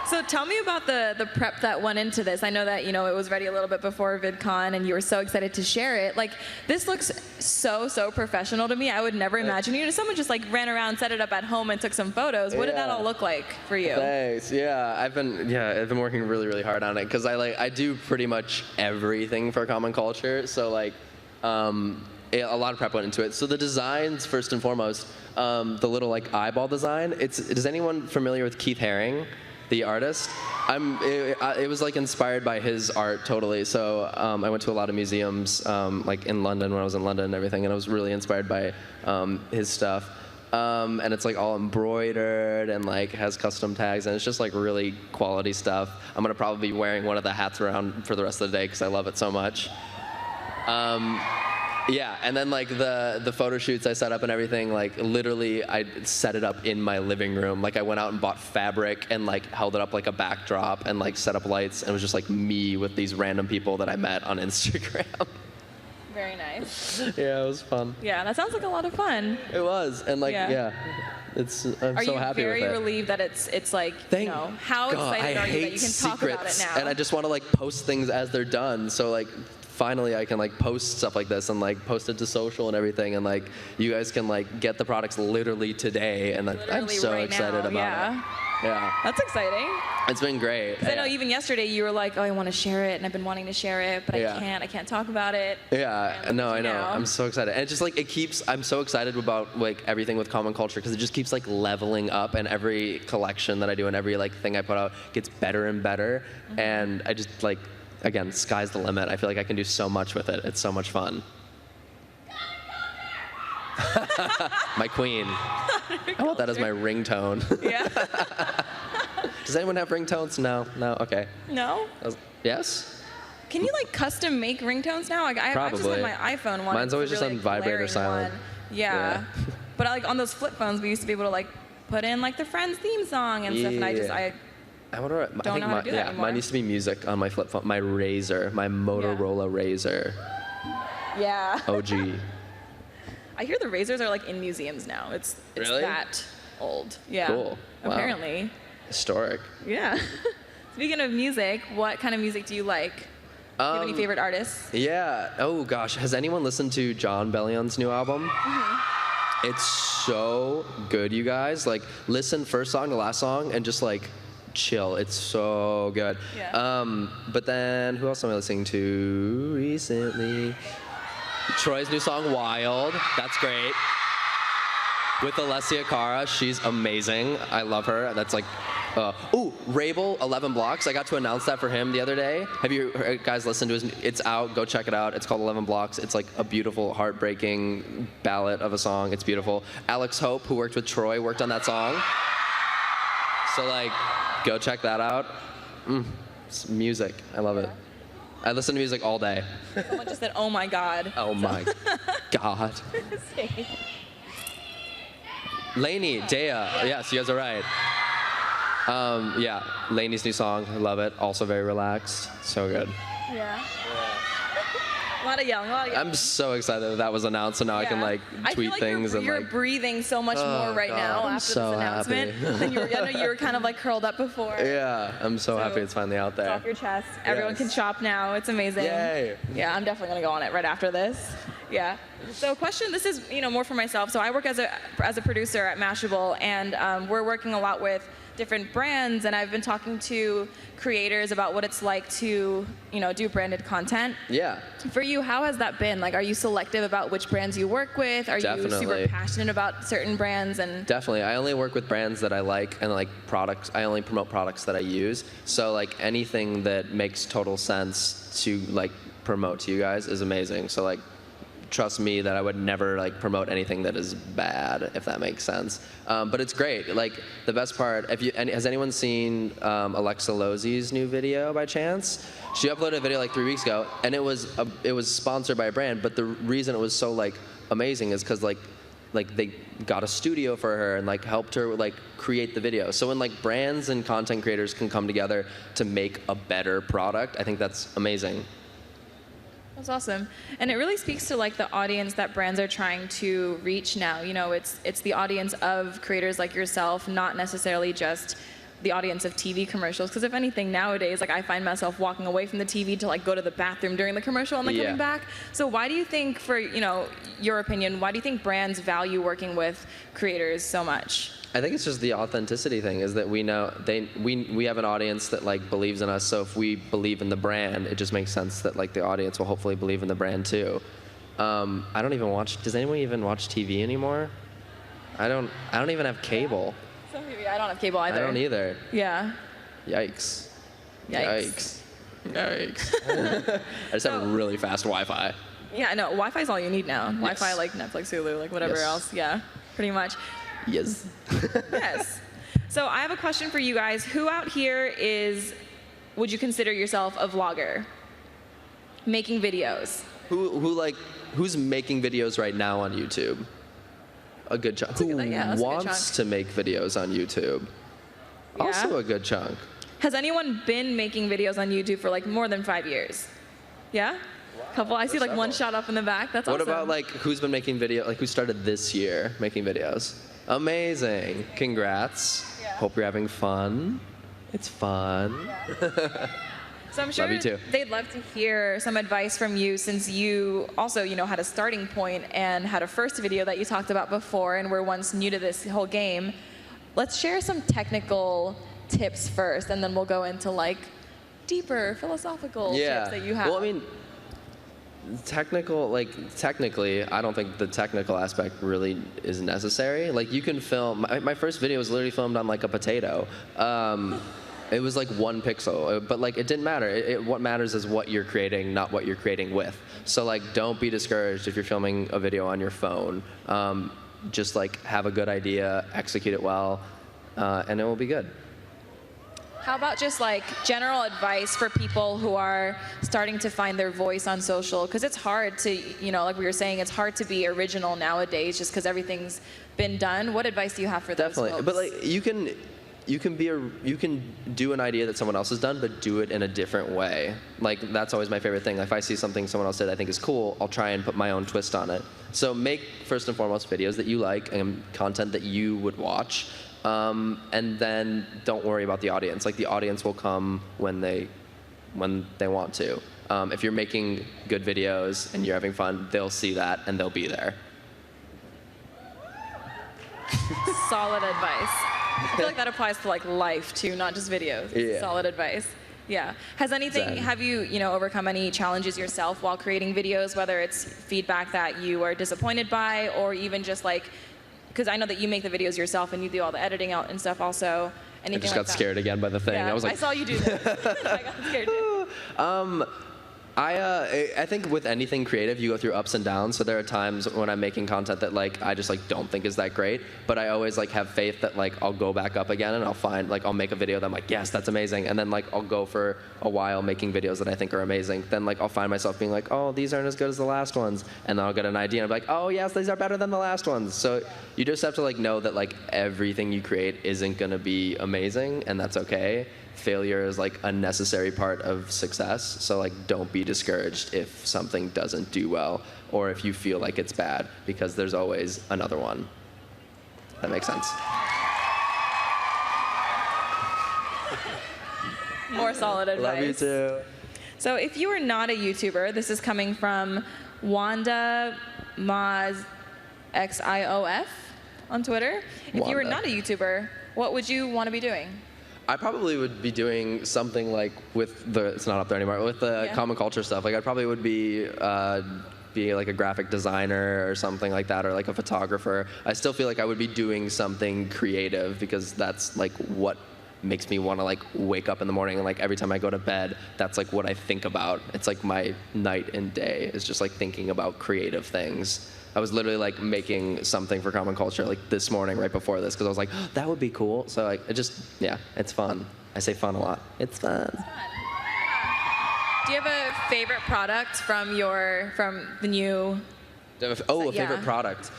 So tell me about the prep that went into this. I know that, you know, it was ready a little bit before VidCon, and you were so excited to share it. Like, this looks so professional to me. I would never imagine, you know, someone just like ran around, set it up at home, and took some photos. What did that all look like for you? Thanks. Yeah, I've been working really hard on it, because I do pretty much everything for common culture. So like, a lot of prep went into it. So the designs, first and foremost, the little like eyeball design. Is anyone familiar with Keith Haring, the artist? It was like inspired by his art totally. So I went to a lot of museums, like in London when I was in London and everything, and I was really inspired by his stuff. And it's like all embroidered and like has custom tags, and it's just like really quality stuff. I'm gonna probably be wearing one of the hats around for the rest of the day because I love it so much. Yeah, and then like the photo shoots I set up and everything, like literally I set it up in my living room. Like I went out and bought fabric and like held it up like a backdrop and like set up lights, and it was just like me with these random people that I met on Instagram. Very nice. Yeah, it was fun. Yeah, that sounds like a lot of fun. It was, and like, yeah. I'm so happy with it. Are you very relieved that it's like, you know, how excited are you that you can talk about it now? And I just want to like post things as they're done. So like, finally I can like post stuff like this and like post it to social and everything, and like you guys can like get the products literally today, and I'm so excited about it. Yeah. That's exciting. It's been great. I know even yesterday you were like, oh, I want to share it, and I've been wanting to share it, but I can't talk about it. Yeah, no, I know. I'm so excited. And it just like, I'm so excited about like everything with common culture, because it just keeps like leveling up, and every collection that I do and every like thing I put out gets better and better. And I just like, again, sky's the limit. I feel like I can do so much with it. It's so much fun. My queen. I want that as my ringtone. Yeah. Does anyone have ringtones? No? No? Okay. No? Yes? Can you like custom make ringtones now? Like, I just have my iPhone one. Mine's always just really on vibrate or silent. Yeah. But like on those flip phones, we used to be able to like put in like the Friends theme song and stuff, and I wonder, don't know how to do that anymore. Mine used to be music on my flip phone, my Razor, my Motorola Razor. Yeah. OG. I hear the Razors are like in museums now. It's really? That old. Yeah. Cool. Wow. Apparently. Historic. Yeah. Speaking of music, what kind of music do you like? Do you have any favorite artists? Yeah. Oh gosh, has anyone listened to John Bellion's new album? It's so good, you guys. Like, listen first song to last song and just like chill. It's so good. Yeah. But then who else am I listening to recently? Troy's new song, Wild. That's great. With Alessia Cara, she's amazing. I love her. That's like, Rabel, 11 Blocks. I got to announce that for him the other day. Have you guys listened to his? It's out. Go check it out. It's called 11 Blocks. It's like a beautiful, heartbreaking ballad of a song. It's beautiful. Alex Hope, who worked with Troy, worked on that song. So like, go check that out. It's music. I love it. I listen to music all day. Someone just said, oh my God. Oh my God. Lainey, Dea. Yes, you guys are right. Yeah, Lainey's new song. I love it. Also very relaxed. So good. Yeah. A lot of yelling. I'm so excited that that was announced, so now I can like I tweet feel like things you're and like. breathing so much more right now I'm after so this announcement happy. than you were. I know you were kind of like curled up before. Yeah, I'm so happy it's finally out It's there. off your chest. Everyone can shop now. It's amazing. Yay. Yeah, I'm definitely gonna go on it right after this. Yeah. So question, this is more for myself. So I work as a producer at Mashable, and we're working a lot with different brands, and I've been talking to creators about what it's like to do branded content. Yeah. For you, how has that been? Like, are you selective about which brands you work with? Are you super passionate about certain brands? And Definitely. I only work with brands that I like and like products. I only promote products that I use. So like anything that makes total sense to like promote to you guys is amazing. So like trust me that I would never like promote anything that is bad, if that makes sense. But it's great. Like the best part, has anyone seen Alexa Losey's new video by chance? She uploaded a video like 3 weeks ago, and it was sponsored by a brand. But the reason it was so like amazing is because like they got a studio for her and like helped her like create the video. So when like brands and content creators can come together to make a better product, I think that's amazing. That's awesome. And it really speaks to like the audience that brands are trying to reach now. It's the audience of creators like yourself, not necessarily just the audience of TV commercials. Because if anything, nowadays, like I find myself walking away from the TV to like go to the bathroom during the commercial and like coming back. So why do you think, for your opinion, why do you think brands value working with creators so much? I think it's just the authenticity thing, is that we know we have an audience that like believes in us. So if we believe in the brand, it just makes sense that like the audience will hopefully believe in the brand too. I don't even watch. Does anyone even watch TV anymore? I don't even have cable. I don't have cable either. I don't either. Yeah. Yikes. Yikes. I just have really fast Wi-Fi. Yeah, no, Wi-Fi is all you need now. Yes. Wi-Fi, like Netflix, Hulu, like whatever else. Yeah, pretty much. Yes. Yes. So I have a question for you guys. Who out here would you consider yourself a vlogger? Making videos. Who's making videos right now on YouTube? A good chunk. Who wants to make videos on YouTube? Yeah. Also a good chunk. Has anyone been making videos on YouTube for like more than 5 years? Yeah? Couple. I see like one shot up in the back. That's awesome. What about like who's been making video? Like who started this year making videos? Amazing. Congrats. Yeah. Hope you're having fun. It's fun. Yeah. So I'm sure Love you too. They'd love to hear some advice from you, since you also, had a starting point and had a first video that you talked about before and were once new to this whole game. Let's share some technical tips first, and then we'll go into like deeper philosophical tips that you have. Well, I mean, technically, I don't think the technical aspect really is necessary. Like you can film, my first video was literally filmed on like a potato. It was like 1 pixel, but like it didn't matter. What matters is what you're creating, not what you're creating with. So like don't be discouraged if you're filming a video on your phone. Just like have a good idea, execute it well, and it will be good. How about just like general advice for people who are starting to find their voice on social? Because it's hard to, like we were saying, it's hard to be original nowadays just because everything's been done. What advice do you have for those folks? Definitely, but like you can do an idea that someone else has done, but do it in a different way. Like that's always my favorite thing. If I see something someone else did I think is cool, I'll try and put my own twist on it. So make first and foremost videos that you like and content that you would watch. And then don't worry about the audience. Like the audience will come when they want to. If you're making good videos and you're having fun, they'll see that and they'll be there. Solid advice. I feel like that applies to like life too, not just videos. Yeah. Solid advice. Yeah. Have you, overcome any challenges yourself while creating videos, whether it's feedback that you are disappointed by, or even just like, because I know that you make the videos yourself and you do all the editing out and stuff also. I just got scared again by the thing. Yeah, I was like, I saw you do this. I got scared too. I think with anything creative, you go through ups and downs. So there are times when I'm making content that like I just like don't think is that great, but I always like have faith that like I'll go back up again and I'll make a video that I'm like, yes, that's amazing, and then like I'll go for a while making videos that I think are amazing. Then like I'll find myself being like, oh, these aren't as good as the last ones, and then I'll get an idea and I'll be like, oh yes, these are better than the last ones. So you just have to like know that like everything you create isn't gonna be amazing, and that's okay. failure is like a necessary part of success. So like don't be discouraged if something doesn't do well or if you feel like it's bad, because there's always another one. That makes sense. More solid advice. Love you too. So if you are not a YouTuber, this is coming from Wanda Maz XIOF on Twitter. If you were not a YouTuber, what would you want to be doing? I probably would be doing something like with the, it's not up there anymore, with the common culture stuff. Like I probably would be like a graphic designer or something like that, or like a photographer. I still feel like I would be doing something creative, because that's like what makes me want to like wake up in the morning, and like every time I go to bed, that's like what I think about. It's like my night and day is just like thinking about creative things. I was literally like making something for common culture like this morning right before this, because I was like, oh, that would be cool. So like it just, yeah, it's fun. I say fun a lot. It's fun. It's fun. Do you have a favorite product from the new? Oh, a favorite product.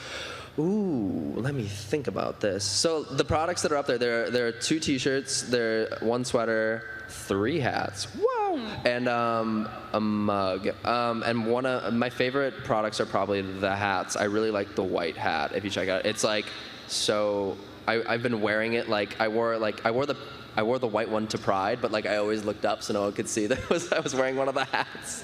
Ooh, let me think about this. So the products that are up there, there are 2 T-shirts, there 1 sweater, 3 hats. Whoa! And a mug. And one of my favorite products are probably the hats. I really like the white hat. If you check out, it's like so. I've been wearing it like I wore the white one to Pride, but like I always looked up so no one could see that I was wearing one of the hats,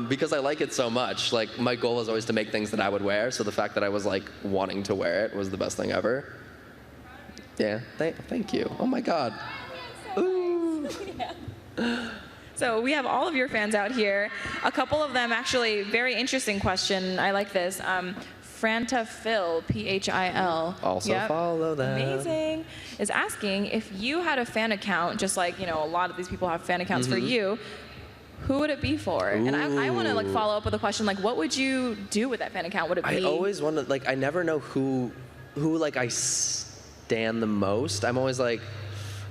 because I like it so much. Like my goal was always to make things that I would wear, so the fact that I was like wanting to wear it was the best thing ever. Yeah, thank you. Oh my God. Ooh. So we have all of your fans out here. A couple of them actually, very interesting question. I like this. Franta Phil, Phil. Also follow them. Amazing. Is asking if you had a fan account, just like a lot of these people have fan accounts for you. Who would it be for? Ooh. And I want to like follow up with a question like, what would you do with that fan account? Would it be? I always wonder, like I never know who like I stan the most. I'm always like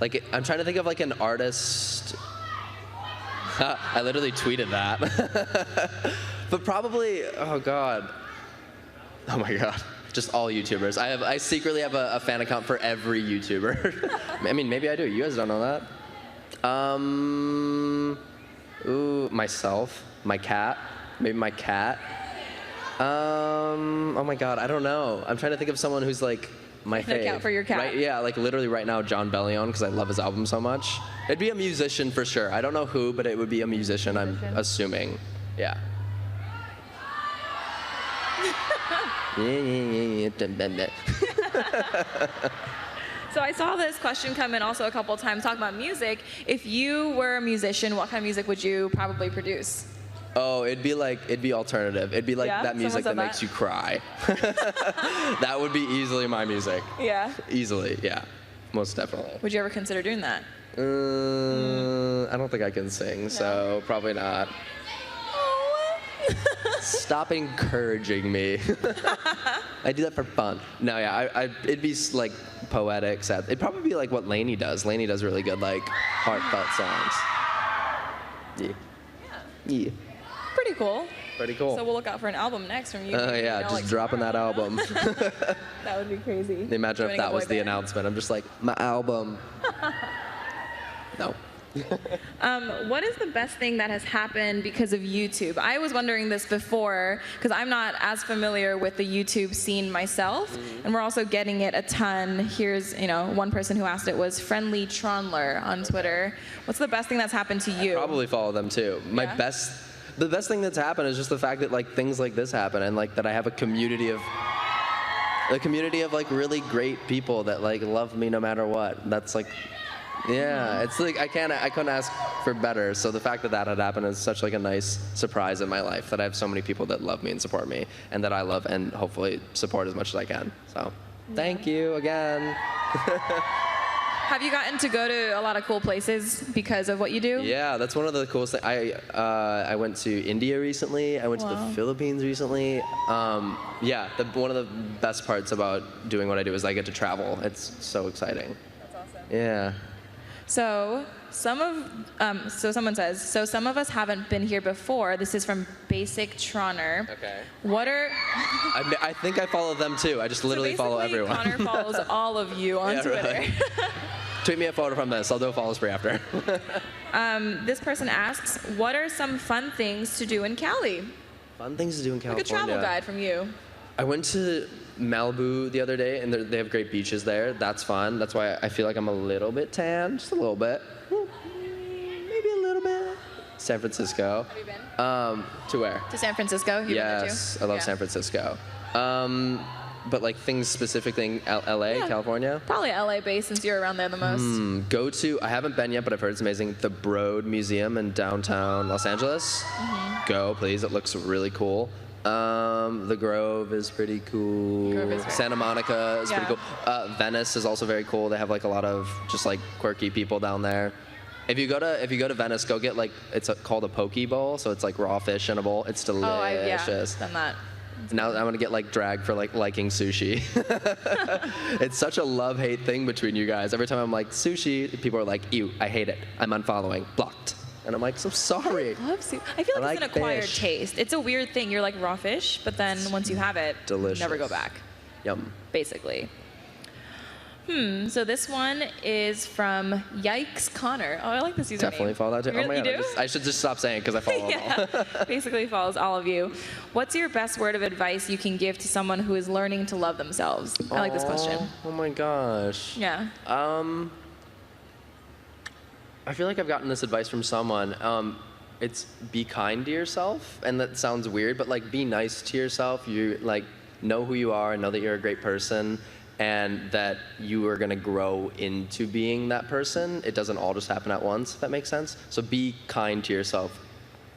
I'm trying to think of like an artist. I literally tweeted that. But probably, oh God. Oh my God, just all YouTubers. I secretly have a fan account for every YouTuber. I mean, maybe I do. You guys don't know that. Ooh, myself, my cat, maybe my cat. Oh my God, I don't know. I'm trying to think of someone who's like my fave. Account for your cat. Right? Yeah, like literally right now, John Bellion, because I love his album so much. It'd be a musician for sure. I don't know who, but it would be a musician. I'm assuming. Yeah. So I saw this question come in also a couple of times talking about music. If you were a musician, what kind of music would you probably produce? Oh, it'd be alternative. It'd be like that music that makes you cry. That would be easily my music. Yeah. Easily, yeah. Most definitely. Would you ever consider doing that? I don't think I can sing, so probably not. Stop encouraging me. I do that for fun. No, yeah, it'd be like poetic, sad. It'd probably be like what Lainey does. Lainey does really good, like heartfelt songs. Yeah. Pretty cool. Pretty cool. So we'll look out for an album next from you. Yeah, just like, dropping that album. That would be crazy. Imagine if that was the announcement. I'm just like, my album. No. What is the best thing that has happened because of YouTube? I was wondering this before because I'm not as familiar with the YouTube scene myself, and we're also getting it a ton. Here's, one person who asked it was Friendly Tronler on Twitter. What's the best thing that's happened to you? I probably follow them too. The best thing that's happened is just the fact that like things like this happen, and like that I have a community of like really great people that like love me no matter what. That's like. Yeah, it's like I couldn't ask for better. So the fact that had happened is such like a nice surprise in my life, that I have so many people that love me and support me, and that I love and hopefully support as much as I can. So thank you again. Have you gotten to go to a lot of cool places because of what you do? Yeah, that's one of the coolest things. I went to India recently. I went to the Philippines recently. Yeah, one of the best parts about doing what I do is I get to travel. It's so exciting. That's awesome. Yeah. So someone says, so some of us haven't been here before. This is from Basic Troner. Okay. What are... I think I follow them too. I just literally follow everyone. Connor follows all of you on Twitter. Really. Tweet me a photo from this. I'll do a follow spree after. This person asks, what are some fun things to do in Cali? Fun things to do in California. Like a travel guide from you. I went to Malibu the other day, and they have great beaches there. That's fun. That's why I feel like I'm a little bit tan, just a little bit. Maybe a little bit. San Francisco. Have you been? To where? To San Francisco? Yes, I love San Francisco. But like things specifically in LA, California? Probably LA based since you're around there the most. Go to, I haven't been yet, but I've heard it's amazing, the Broad Museum in downtown Los Angeles. Go, please. It looks really cool. The Grove is pretty cool. Santa Monica is pretty cool. Venice is also very cool. They have like a lot of just like quirky people down there. If you go to Venice, go get like called a poke bowl, so it's like raw fish in a bowl. It's delicious. Oh, yeah, done that. Now I'm gonna get like dragged for like liking sushi. It's such a love-hate thing between you guys. Every time I'm like sushi, people are like, ew, I hate it. I'm unfollowing, blocked. And I'm like, so sorry. I love sushi. I feel like it's an acquired taste. It's a weird thing. You're like raw fish, but then once you have it, delicious. Never go back. Yum. Basically. So this one is from Yikes Connor. Oh, I like this username. Definitely follow that too. Really, oh my God, I should just stop saying because I follow them all. Basically follows all of you. What's your best word of advice you can give to someone who is learning to love themselves? I like this question. Oh my gosh. Yeah. I feel like I've gotten this advice from someone. It's be kind to yourself, and that sounds weird, but like be nice to yourself. You like know who you are and know that you're a great person, and that you are gonna grow into being that person. It doesn't all just happen at once, if that makes sense. So be kind to yourself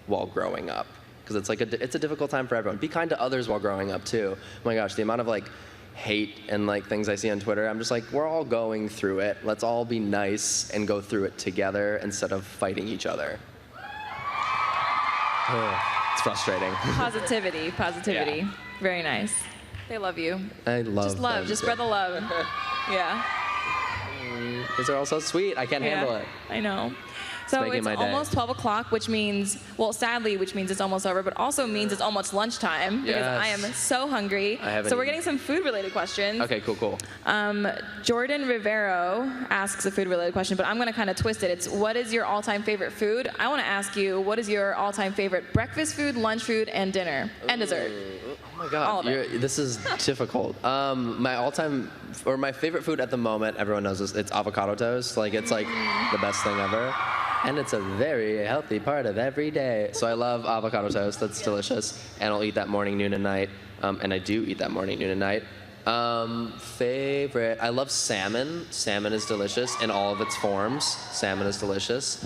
while growing up, because it's like it's a difficult time for everyone. Be kind to others while growing up too. Oh my gosh, the amount of like hate and like things I see on Twitter, I'm just like, we're all going through it. Let's all be nice and go through it together instead of fighting each other. It's frustrating. Positivity. Yeah. Very nice. They love you. I love Just love. them Just too. spread the love. Yeah. These are all so sweet. I can't handle it. I know. So it's almost 12 o'clock, which means, well, sadly, which means it's almost over, but also means it's almost lunchtime because I am so hungry. So we're getting some food-related questions. Okay, cool. Jordan Rivero asks a food-related question, but I'm going to kind of twist it. It's, what is your all-time favorite food? I want to ask you, what is your all-time favorite breakfast food, lunch food, and dinner, and dessert? Oh my God, this is difficult. My all-time, or my favorite food at the moment, everyone knows this, it's avocado toast. Like, it's like the best thing ever. And it's a very healthy part of every day. So I love avocado toast, that's delicious. And I'll eat that morning, noon, and night. And I do eat that morning, noon, and night. Favorite, I love salmon. Salmon is delicious in all of its forms. Salmon is delicious.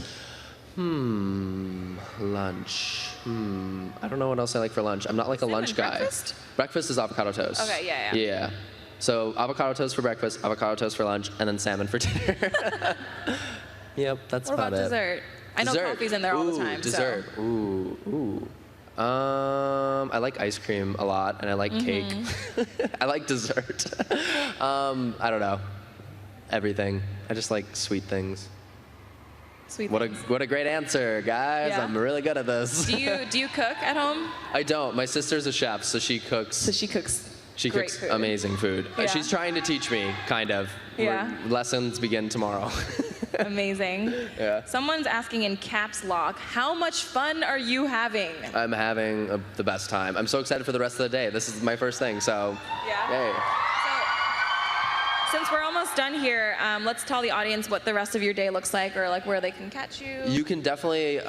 Lunch. I don't know what else I like for lunch. I'm not like a lunch guy. Breakfast? Breakfast is avocado toast. Okay, yeah. Yeah. So avocado toast for breakfast, avocado toast for lunch, and then salmon for dinner. Yep, that's about it. What about dessert? I know coffee's in there all the time. Dessert. So. Ooh. I like ice cream a lot, and I like cake. I like dessert. I don't know. Everything. I just like sweet things. What a great answer, guys. Yeah. I'm really good at this. Do you cook at home? I don't. My sister's a chef, so she cooks. She cooks food. Amazing food. Yeah. She's trying to teach me, kind of. Yeah. Lessons begin tomorrow. Amazing. Yeah. Someone's asking in caps lock, how much fun are you having? I'm having the best time. I'm so excited for the rest of the day. This is my first thing, so yay. Since we're almost done here, let's tell the audience what the rest of your day looks like, or like where they can catch you. You can definitely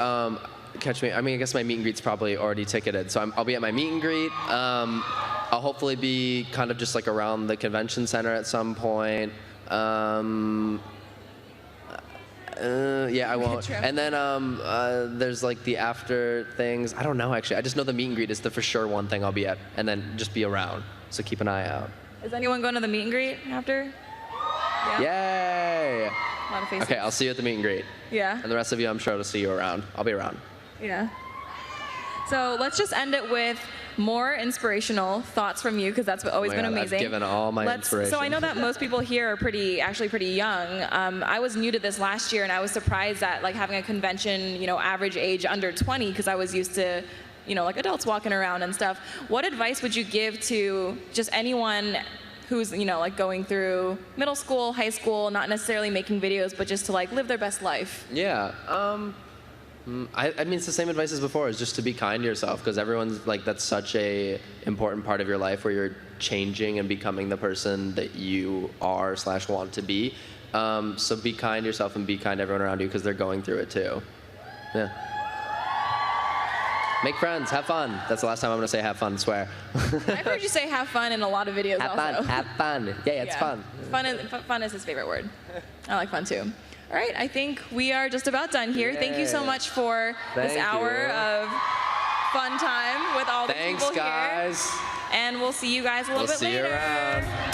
catch me. I mean, I guess my meet and greet's probably already ticketed, so I'll be at my meet and greet. I'll hopefully be kind of just like around the convention center at some point. Yeah, I won't. And then there's like the after things. I don't know, actually. I just know the meet and greet is the for sure one thing I'll be at, and then just be around. So keep an eye out. Is anyone going to the meet and greet after? Yeah. Yay! A lot of faces. Okay, I'll see you at the meet and greet. Yeah. And the rest of you, I'm sure to see you around. I'll be around. Yeah. So let's just end it with more inspirational thoughts from you, because that's always been amazing. I've given all my inspiration. So I know that most people here are actually pretty young. I was new to this last year, and I was surprised at like having a convention, average age under 20, because I was used to, like adults walking around and stuff. What advice would you give to just anyone who's, you know, like going through middle school, high school, not necessarily making videos, but just to like live their best life? Yeah. I mean, it's the same advice as before, is just to be kind to yourself, because everyone's like, that's such a important part of your life where you're changing and becoming the person that you are / want to be. So be kind to yourself and be kind to everyone around you, because they're going through it too. Yeah. Make friends, have fun. That's the last time I'm gonna say have fun, swear. I've heard you say have fun in a lot of videos have also. Fun, have fun. Yeah, it's fun. Fun is his favorite word. I like fun too. All right, I think we are just about done here. Yay. Thank you so much for this hour of fun time with all the people Thanks, guys. here. And we'll see you guys a little bit later. We'll see you around.